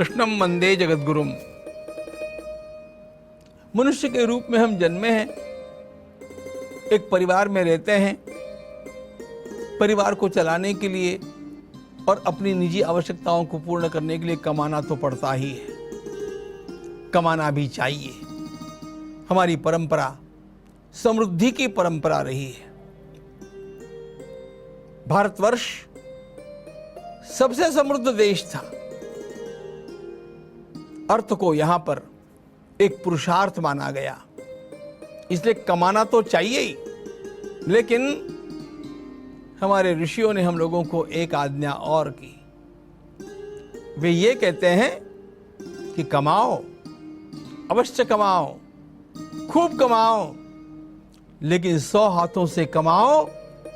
कृष्णम वंदे जगद्गुरुम। मनुष्य के रूप में हम जन्मे हैं, एक परिवार में रहते हैं। परिवार को चलाने के लिए और अपनी निजी आवश्यकताओं को पूर्ण करने के लिए कमाना तो पड़ता ही है, कमाना भी चाहिए। हमारी परंपरा समृद्धि की परंपरा रही है। भारतवर्ष सबसे समृद्ध देश था। अर्थ को यहां पर एक पुरुषार्थ माना गया, इसलिए कमाना तो चाहिए ही। लेकिन हमारे ऋषियों ने हम लोगों को एक आज्ञा और की। वे ये कहते हैं कि कमाओ, अवश्य कमाओ, खूब कमाओ, लेकिन 100 हाथों से कमाओ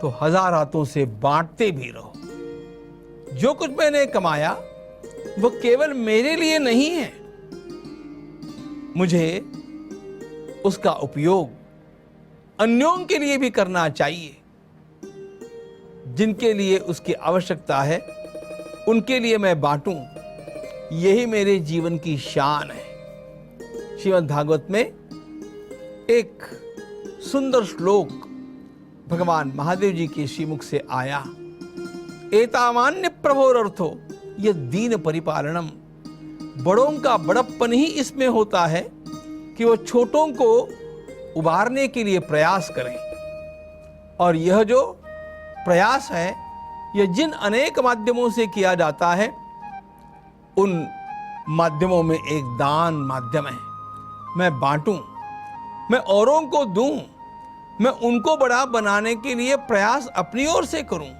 तो 1000 हाथों से बांटते भी रहो। जो कुछ मैंने कमाया वो केवल मेरे लिए नहीं है, मुझे उसका उपयोग अन्यों के लिए भी करना चाहिए। जिनके लिए उसकी आवश्यकता है उनके लिए मैं बांटूं, यही मेरे जीवन की शान है। श्रीमद् भागवत में एक सुंदर श्लोक भगवान महादेव जी के श्रीमुख से आया। एतामान्य प्रभोरर्थो यह दीन परिपालनम। बड़ों का बड़प्पन ही इसमें होता है कि वो छोटों को उबारने के लिए प्रयास करें। और यह जो प्रयास है, यह जिन अनेक माध्यमों से किया जाता है, उन माध्यमों में एक दान माध्यम है। मैं बांटूं, मैं औरों को दूं, मैं उनको बड़ा बनाने के लिए प्रयास अपनी ओर से करूं।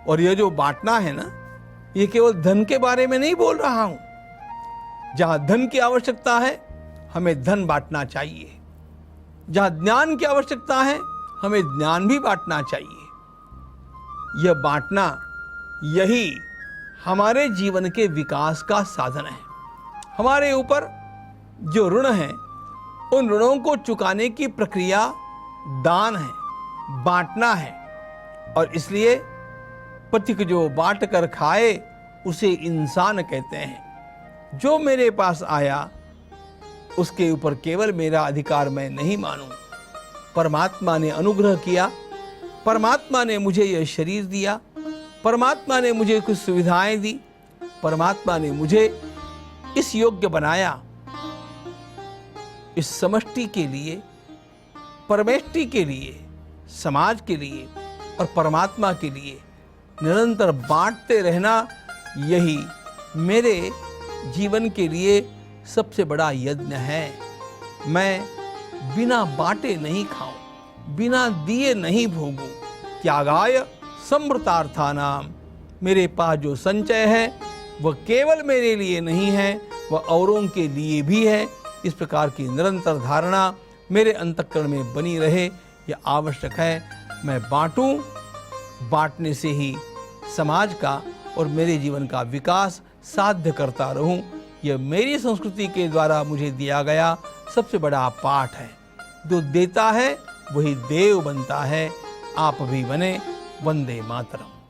और यह जो बांटना है ना, यह केवल धन के बारे में नहीं बोल रहा हूं। जहां धन की आवश्यकता है हमें धन बांटना चाहिए, जहां ज्ञान की आवश्यकता है हमें ज्ञान भी बांटना चाहिए। यह बांटना, यही हमारे जीवन के विकास का साधन है। हमारे ऊपर जो ऋण है, उन ऋणों को चुकाने की प्रक्रिया दान है, बांटना है। और इसलिए पथिक जो बांट कर खाए उसे इंसान कहते हैं। जो मेरे पास आया उसके ऊपर केवल मेरा अधिकार मैं नहीं मानूं। परमात्मा ने अनुग्रह किया, परमात्मा ने मुझे यह शरीर दिया, परमात्मा ने मुझे कुछ सुविधाएं दी, परमात्मा ने मुझे इस योग्य बनाया। इस समष्टि के लिए, परमेष्टि के लिए, समाज के लिए और परमात्मा के लिए निरंतर बांटते रहना, यही मेरे जीवन के लिए सबसे बड़ा यज्ञ है। मैं बिना बांटे नहीं खाऊं, बिना दिए नहीं भोगूं। त्यागाय समृतार्थानाम। मेरे पास जो संचय है वह केवल मेरे लिए नहीं है, वह औरों के लिए भी है। इस प्रकार की निरंतर धारणा मेरे अंतःकरण में बनी रहे, यह आवश्यक है। मैं बांटूं, बांटने से ही समाज का और मेरे जीवन का विकास साध्य करता रहूं। यह मेरी संस्कृति के द्वारा मुझे दिया गया सबसे बड़ा पाठ है। जो देता है वही देव बनता है। आप भी बने। वंदे मातरम।